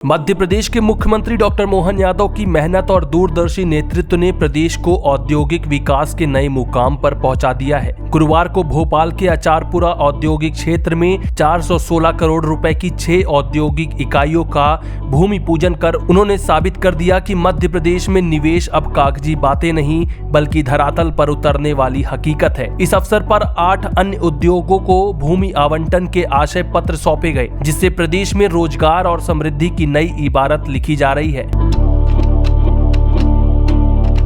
मध्य प्रदेश के मुख्यमंत्री डॉक्टर मोहन यादव की मेहनत और दूरदर्शी नेतृत्व ने प्रदेश को औद्योगिक विकास के नए मुकाम पर पहुंचा दिया है। गुरुवार को भोपाल के अचारपुरा औद्योगिक क्षेत्र में 416 करोड़ रुपए की 6 औद्योगिक इकाइयों का भूमि पूजन कर उन्होंने साबित कर दिया कि मध्य प्रदेश में निवेश अब कागजी बातें नहीं बल्कि धरातल पर उतरने वाली हकीकत है। इस अवसर पर 8 अन्य उद्योगों को भूमि आवंटन के आशय पत्र सौंपे गए, जिससे प्रदेश में रोजगार और समृद्धि की नई इबारत लिखी जा रही है।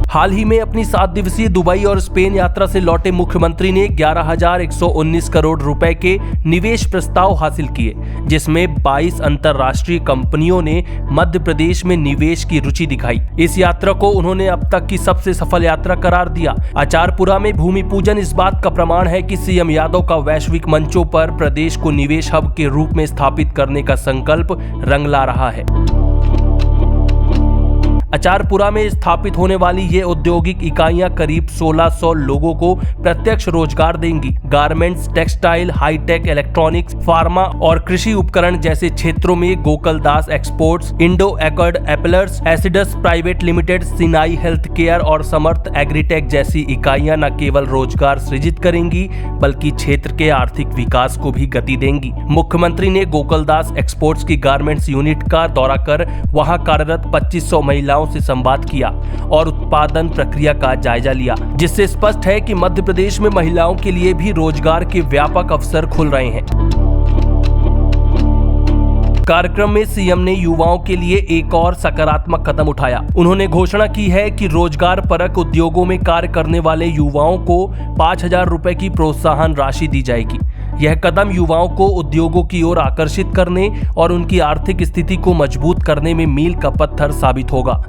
हाल ही में अपनी 7 दिवसीय दुबई और स्पेन यात्रा से लौटे मुख्यमंत्री ने 11,119 करोड़ रुपए के निवेश प्रस्ताव हासिल किए, जिसमें 22 अंतर्राष्ट्रीय कंपनियों ने मध्य प्रदेश में निवेश की रुचि दिखाई। इस यात्रा को उन्होंने अब तक की सबसे सफल यात्रा करार दिया। अचारपुरा में भूमि पूजन इस बात का प्रमाण है कि सीएम यादव का वैश्विक मंचों पर प्रदेश को निवेश हब के रूप में स्थापित करने का संकल्प रंग ला रहा है। अचारपुरा में स्थापित होने वाली ये औद्योगिक इकाइयां करीब 1600 लोगों को प्रत्यक्ष रोजगार देंगी। Garments, textile, high tech, electronics, pharma और कृषि उपकरण जैसे क्षेत्रों में Gokuldas exports, Indo accord apparels, एसिडस private limited, Sinai health care और समर्थ एग्रीटेक जैसी इकाइयां न केवल रोजगार सृजित करेंगी बल्कि क्षेत्र के आर्थिक विकास को भी गति देंगी। मुख्यमंत्री ने गोकुलदास एक्सपोर्ट्स की गारमेंट्स यूनिट का दौरा कर वहां कार्यरत 2500 महिलाओं से संवाद किया और उत्पादन प्रक्रिया का जायजा लिया, जिससे स्पष्ट है कि मध्य प्रदेश में महिलाओं के लिए भी रोजगार के व्यापक अवसर खुल रहे हैं। कार्यक्रम में सीएम ने युवाओं के लिए एक और सकारात्मक कदम उठाया। उन्होंने घोषणा की है कि रोजगार परक उद्योगों में कार्य करने वाले युवाओं को 5,000 रुपए की प्रोत्साहन राशि दी जाएगी। यह कदम युवाओं को उद्योगों की ओर आकर्षित करने और उनकी आर्थिक स्थिति को मजबूत करने में मील का पत्थर साबित होगा।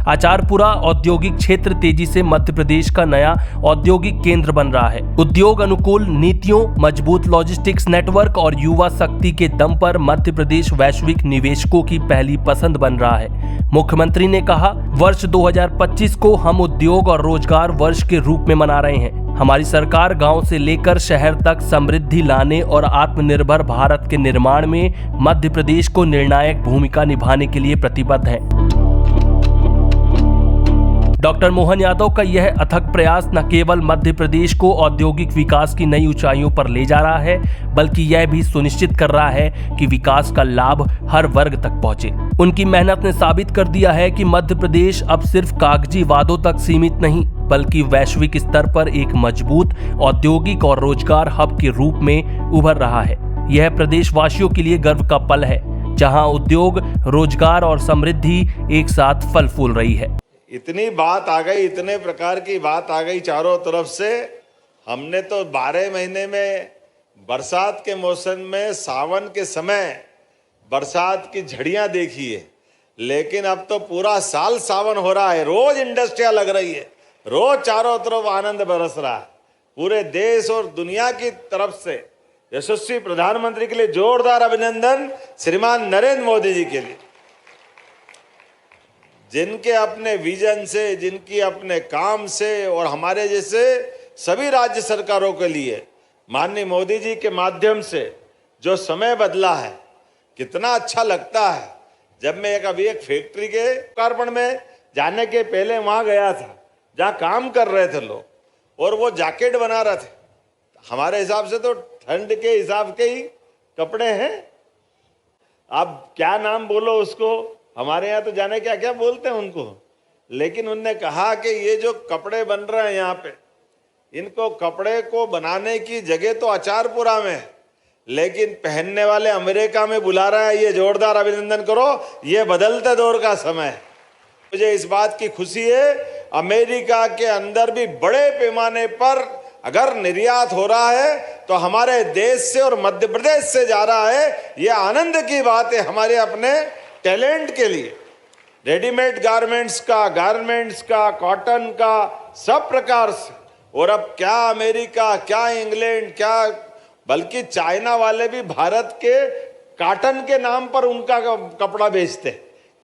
अचारपुरा औद्योगिक क्षेत्र तेजी से मध्य प्रदेश का नया औद्योगिक केंद्र बन रहा है। उद्योग अनुकूल नीतियों, मजबूत लॉजिस्टिक्स नेटवर्क और युवा शक्ति के दम पर मध्य प्रदेश वैश्विक निवेशकों की पहली पसंद बन रहा है। मुख्यमंत्री ने कहा, वर्ष 2025 को हम उद्योग और रोजगार वर्ष के रूप में मना रहे हैं। हमारी सरकार गांव से लेकर शहर तक समृद्धि लाने और आत्मनिर्भर भारत के निर्माण में मध्य प्रदेश को निर्णायक भूमिका निभाने के लिए प्रतिबद्ध है। डॉक्टर मोहन यादव का यह अथक प्रयास न केवल मध्य प्रदेश को औद्योगिक विकास की नई ऊंचाइयों पर ले जा रहा है, बल्कि यह भी सुनिश्चित कर रहा है कि विकास का लाभ हर वर्ग तक पहुंचे। उनकी मेहनत ने साबित कर दिया है कि मध्य प्रदेश अब सिर्फ कागजी वादों तक सीमित नहीं, बल्कि वैश्विक स्तर पर एक मजबूत औद्योगिक और रोजगार हब के रूप में उभर रहा है। यह प्रदेशवासियों के लिए गर्व का पल है, जहां उद्योग, रोजगार और समृद्धि एक साथ फल फूल रही है। इतनी बात आ गई, इतने प्रकार की बात आ गई चारों तरफ से। हमने तो 12 महीने में बरसात के मौसम में, सावन के समय बरसात की झड़ियां देखी है, लेकिन अब तो पूरा साल सावन हो रहा है। रोज इंडस्ट्रियां लग रही है, रोज चारों तरफ आनंद बरस रहा है। पूरे देश और दुनिया की तरफ से यशस्वी प्रधानमंत्री के लिए जोरदार अभिनंदन श्रीमान नरेंद्र मोदी जी के लिए, जिनके अपने विजन से, जिनकी अपने काम से और हमारे जैसे सभी राज्य सरकारों के लिए माननीय मोदी जी के माध्यम से जो समय बदला है, कितना अच्छा लगता है। जब मैं अभी एक फैक्ट्री के लोकार्पण में जाने के पहले वहाँ गया था, जहाँ काम कर रहे थे लोग, और वो जैकेट बना रहे थे। हमारे हिसाब से तो ठंड के हिसाब के ही कपड़े हैं। आप क्या नाम बोलो उसको, हमारे यहाँ तो जाने क्या क्या बोलते हैं उनको, लेकिन उनने कहा कि ये जो कपड़े बन रहे हैं यहाँ पे, इनको कपड़े को बनाने की जगह तो अचारपुरा में है, लेकिन पहनने वाले अमेरिका में बुला रहा है। ये जोरदार अभिनंदन करो, ये बदलते दौर का समय है। मुझे इस बात की खुशी है, अमेरिका के अंदर भी बड़े पैमाने पर अगर निर्यात हो रहा है तो हमारे देश से और मध्य प्रदेश से जा रहा है। ये आनंद की बात है हमारे अपने टैलेंट के लिए। रेडीमेड गारमेंट्स का, कॉटन का, सब प्रकार से। और अब क्या अमेरिका, क्या इंग्लैंड, क्या बल्कि चाइना वाले भी भारत के कॉटन के नाम पर उनका कपड़ा बेचते हैं।